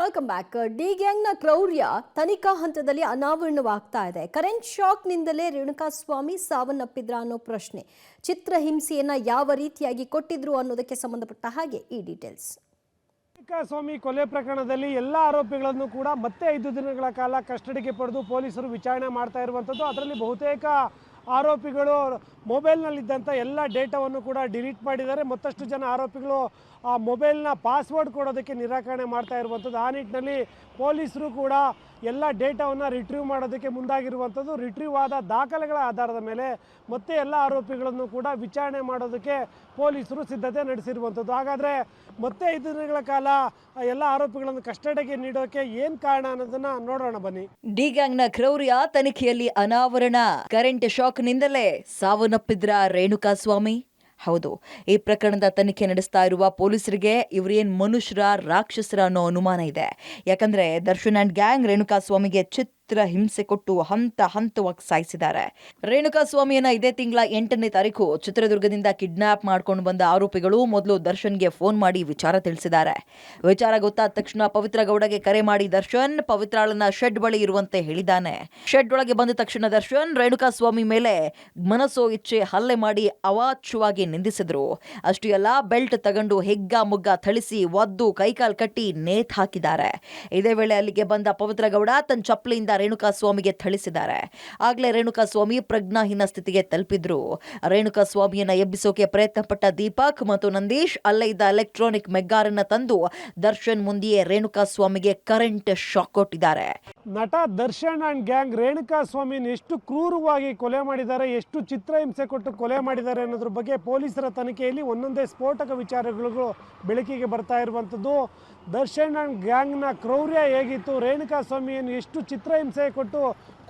Welcome back. D ಗ್ಯಾಂಗ್ನ ಕ್ರೌರ್ಯ ತನಿಖಾ ಹಂತದಲ್ಲಿ ಅನಾವರಣವಾಗ್ತಾ ಇದೆ. ಕರೆಂಟ್ ಶಾಕ್ನಿಂದಲೇ ರೇಣುಕಾಸ್ವಾಮಿ ಸಾವನ್ನಪ್ಪಿದ್ರ ಅನ್ನೋ ಪ್ರಶ್ನೆ. ಚಿತ್ರಹಿಂಸೆಯನ್ನ ಯಾವ ರೀತಿಯಾಗಿ ಕೊಟ್ಟಿದ್ರು ಅನ್ನೋದಕ್ಕೆ ಸಂಬಂಧಪಟ್ಟ ಹಾಗೆ ಈ ಡೀಟೇಲ್ಸ್. ರೇಣುಕಾಸ್ವಾಮಿ ಕೊಲೆ ಪ್ರಕರಣದಲ್ಲಿ ಎಲ್ಲ ಆರೋಪಿಗಳನ್ನು ಕೂಡ ಮತ್ತೆ 5 ದಿನಗಳ ಕಾಲ ಕಸ್ಟಡಿಗೆ ಪಡೆದು ಪೊಲೀಸರು ವಿಚಾರಣೆ ಮಾಡ್ತಾ ಇರುವಂಥದ್ದು. ಅದರಲ್ಲಿ ಬಹುತೇಕ ಆರೋಪಿಗಳು ಮೊಬೈಲ್ನಲ್ಲಿದ್ದಂಥ ಎಲ್ಲ ಡೇಟಾವನ್ನು ಕೂಡ ಡಿಲೀಟ್ ಮಾಡಿದ್ದಾರೆ. ಮತ್ತಷ್ಟು ಜನ ಆರೋಪಿಗಳು ಆ ಮೊಬೈಲ್ನ ಪಾಸ್ವರ್ಡ್ ಕೊಡೋದಕ್ಕೆ ನಿರಾಕರಣೆ ಮಾಡ್ತಾ ಇರುವಂಥದ್ದು. ಆ ನಿಟ್ಟಿನಲ್ಲಿ ಪೊಲೀಸರು ಕೂಡ ಎಲ್ಲ ಡೇಟಾವನ್ನು ರಿಟ್ರೀವ್ ಮಾಡೋದಕ್ಕೆ ಮುಂದಾಗಿರುವಂಥದ್ದು. ರಿಟ್ರೀವ್ ಆದ ದಾಖಲೆಗಳ ಆಧಾರದ ಮೇಲೆ ಮತ್ತೆ ಎಲ್ಲ ಆರೋಪಿಗಳನ್ನು ಕೂಡ ವಿಚಾರಣೆ ಮಾಡೋದಕ್ಕೆ ಪೊಲೀಸರು ಸಿದ್ಧತೆ ನಡೆಸಿರುವಂಥದ್ದು. ಹಾಗಾದರೆ ಮತ್ತೆ 5 ದಿನಗಳ ಕಾಲ ಎಲ್ಲ ಆರೋಪಿಗಳನ್ನು ಕಸ್ಟಡಿಗೆ ನೀಡೋಕೆ ಏನು ಕಾರಣ ಅನ್ನೋದನ್ನ ನೋಡೋಣ ಬನ್ನಿ. ಡಿ ಗ್ಯಾಂಗ್ನ ಕ್ರೌರ್ಯ ತನಿಖೆಯಲ್ಲಿ ಅನಾವರಣ. ಕರೆಂಟ್ ಶಾಕ್ನಿಂದಲೇ ಸಾವನ್ನಪ್ಪಿದ್ರ ರೇಣುಕಾಸ್ವಾಮಿ. ಹೌದು, ಈ ಪ್ರಕರಣದ ತನಿಖೆ ನಡೆಸ್ತಾ ಇರುವ ಪೊಲೀಸರಿಗೆ ಇವರೇನ್ ಮನುಷ್ಯರ ರಾಕ್ಷಸರ ಅನ್ನೋ ಅನುಮಾನ ಇದೆ. ಯಾಕಂದ್ರೆ ದರ್ಶನ್ ಅಂಡ್ ಗ್ಯಾಂಗ್ ರೇಣುಕಾಸ್ವಾಮಿಗೆ ಹಿಂಸೆ ಕೊಟ್ಟು ಹಂತವಾಗಿ ಸಾಯಿಸಿದ್ದಾರೆ. ರೇಣುಕಾಸ್ವಾಮಿಯನ್ನ ಇದೇ ತಿಂಗಳ 8ನೇ ತಾರೀಕು ಚಿತ್ರದುರ್ಗದಿಂದ ಕಿಡ್ನಾಪ್ ಮಾಡ್ಕೊಂಡು ಬಂದ ಆರೋಪಿಗಳು ಮೊದಲು ದರ್ಶನ್ಗೆ ಫೋನ್ ಮಾಡಿ ವಿಚಾರ ತಿಳಿಸಿದ್ದಾರೆ. ವಿಚಾರ ಗೊತ್ತಾದ ತಕ್ಷಣ ಪವಿತ್ರ ಗೌಡಗೆ ಕರೆ ಮಾಡಿ ದರ್ಶನ್ ಪವಿತ್ರಾಳನ್ನ ಶೆಡ್ ಬಳಿ ಇರುವಂತೆ ಹೇಳಿದ್ದಾನೆ. ಶೆಡ್ ಒಳಗೆ ಬಂದ ತಕ್ಷಣ ದರ್ಶನ್ ರೇಣುಕಾಸ್ವಾಮಿ ಮೇಲೆ ಮನಸೋ ಇಚ್ಛೆ ಹಲ್ಲೆ ಮಾಡಿ ಅವಾಚ್ಯವಾಗಿ ನಿಂದಿಸಿದ್ರು. ಅಷ್ಟೇ ಅಲ್ಲ, ಬೆಲ್ಟ್ ತಗೊಂಡು ಹೆಗ್ಗ ಮುಗ್ಗ ಥಳಿಸಿ ಒದ್ದು ಕೈಕಾಲ್ ಕಟ್ಟಿ ನೇತ್ ಹಾಕಿದ್ದಾರೆ. ಇದೇ ವೇಳೆ ಅಲ್ಲಿಗೆ ಬಂದ ಪವಿತ್ರ ಗೌಡ ತನ್ನ ಚಪ್ಪಲಿಯಿಂದ ರೇಣುಕಾಸ್ವಾಮಿಗೆ ಥಳಿಸಿದ್ದಾರೆ. ಆಗ್ಲೇ ರೇಣುಕಾಸ್ವಾಮಿ ಪ್ರಜ್ಞಾಹೀನ ಸ್ಥಿತಿಗೆ ತಲುಪಿದ್ರು. ರೇಣುಕಾಸ್ವಾಮಿಯನ್ನ ಎಬ್ಬಿಸೋಕೆ ಪ್ರಯತ್ನ ಪಟ್ಟ ದೀಪಕ್ ಮತ್ತು ನಂದೀಶ್ ಅಲ್ಲೇ ಇದ್ದ ಎಲೆಕ್ಟ್ರಾನಿಕ್ ಮೆಗ್ಗಾರನ್ನ ತಂದು ದರ್ಶನ್ ಮುಂದೆಯೇ ರೇಣುಕಾಸ್ವಾಮಿಗೆ ಕರೆಂಟ್ ಶಾಕ್ ಕೊಟ್ಟಿದ್ದಾರೆ. ನಟ ದರ್ಶನ್ ಅಂಡ್ ಗ್ಯಾಂಗ್ ರೇಣುಕಾಸ್ವಾಮಿನ ಎಷ್ಟು ಕ್ರೂರವಾಗಿ ಕೊಲೆ ಮಾಡಿದ್ದಾರೆ, ಎಷ್ಟು ಚಿತ್ರಹಿಂಸೆ ಕೊಟ್ಟು ಕೊಲೆ ಮಾಡಿದ್ದಾರೆ ಅನ್ನೋದ್ರ ಬಗ್ಗೆ ಪೊಲೀಸರ ತನಿಖೆಯಲ್ಲಿ ಒಂದೊಂದೇ ಸ್ಫೋಟಕ ವಿಚಾರಗಳು ಬೆಳಕಿಗೆ ಬರ್ತಾ ಇರುವಂಥದ್ದು. ದರ್ಶನ್ ಅಂಡ್ ಗ್ಯಾಂಗ್ನ ಕ್ರೌರ್ಯ ಹೇಗಿತ್ತು, ರೇಣುಕಾಸ್ವಾಮಿಯನ್ನು ಎಷ್ಟು ಚಿತ್ರಹಿಂಸೆ ಕೊಟ್ಟು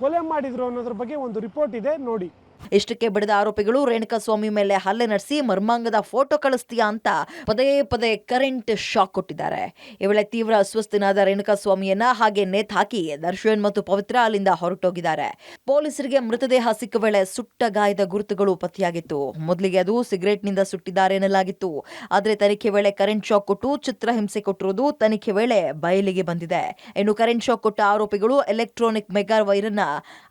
ಕೊಲೆ ಮಾಡಿದ್ರು ಅನ್ನೋದ್ರ ಬಗ್ಗೆ ಒಂದು ರಿಪೋರ್ಟ್ ಇದೆ, ನೋಡಿ. ಇಷ್ಟಕ್ಕೆ ಬಿಡದ ಆರೋಪಿಗಳು ರೇಣುಕಾಸ್ವಾಮಿ ಮೇಲೆ ಹಲ್ಲೆ ನಡೆಸಿ ಮರ್ಮಾಂಗದ ಫೋಟೋ ಕಳಿಸ್ತೀಯಾ ಅಂತ ಪದೇ ಕರೆಂಟ್ ಶಾಕ್ ಕೊಟ್ಟಿದ್ದಾರೆ. ಈ ವೇಳೆ ತೀವ್ರ ಅಸ್ವಸ್ಥನಾದ ರೇಣುಕಾಸ್ವಾಮಿಯನ್ನ ಹಾಗೆ ನೇತ್ ಹಾಕಿ ದರ್ಶನ್ ಮತ್ತು ಪವಿತ್ರ ಅಲ್ಲಿಂದ ಹೊರಟೋಗಿದ್ದಾರೆ. ಪೊಲೀಸರಿಗೆ ಮೃತದೇಹ ಸಿಕ್ಕ ವೇಳೆ ಸುಟ್ಟ ಗಾಯದ ಗುರುತುಗಳು ಪತ್ತೆಯಾಗಿತ್ತು. ಮೊದಲಿಗೆ ಅದು ಸಿಗರೇಟ್ನಿಂದ ಸುಟ್ಟಿದ್ದಾರೆ ಎನ್ನಲಾಗಿತ್ತು. ಆದರೆ ತನಿಖೆ ವೇಳೆ ಕರೆಂಟ್ ಶಾಕ್ ಕೊಟ್ಟು ಚಿತ್ರಹಿಂಸೆ ಕೊಟ್ಟಿರುವುದು ತನಿಖೆ ವೇಳೆ ಬಯಲಿಗೆ ಬಂದಿದೆ. ಇನ್ನು ಕರೆಂಟ್ ಶಾಕ್ ಕೊಟ್ಟ ಆರೋಪಿಗಳು ಎಲೆಕ್ಟ್ರಾನಿಕ್ ಮೆಗಾರ್ ವೈರನ್ನ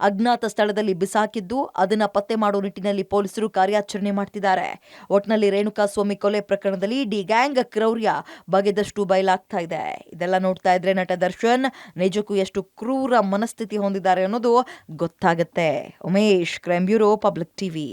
ಅಜ್ಞಾತ ಸ್ಥಳದಲ್ಲಿ ಬಿಸಾಕಿದ್ದು ಅದನ್ನ ಪತ್ತೆ ಮಾಡುವ ನಿಟ್ಟಿನಲ್ಲಿ ಪೊಲೀಸರು ಕಾರ್ಯಾಚರಣೆ ಮಾಡ್ತಿದ್ದಾರೆ. ಒಟ್ನಲ್ಲಿ ರೇಣುಕಾಸ್ವಾಮಿ ಕೊಲೆ ಪ್ರಕರಣದಲ್ಲಿ ಡಿ ಗ್ಯಾಂಗ್ ಕ್ರೌರ್ಯ ಬಗೆದಷ್ಟು ಬಯಲಾಗ್ತಾ ಇದೆ. ಇದೆಲ್ಲ ನೋಡ್ತಾ ಇದ್ರೆ ನಟ ದರ್ಶನ್ ನಿಜಕ್ಕೂ ಎಷ್ಟು ಕ್ರೂರ ಮನಸ್ಥಿತಿ ಹೊಂದಿದ್ದಾರೆ ಅನ್ನೋದು ಗೊತ್ತಾಗುತ್ತೆ. Umesh, crime bureau, public TV.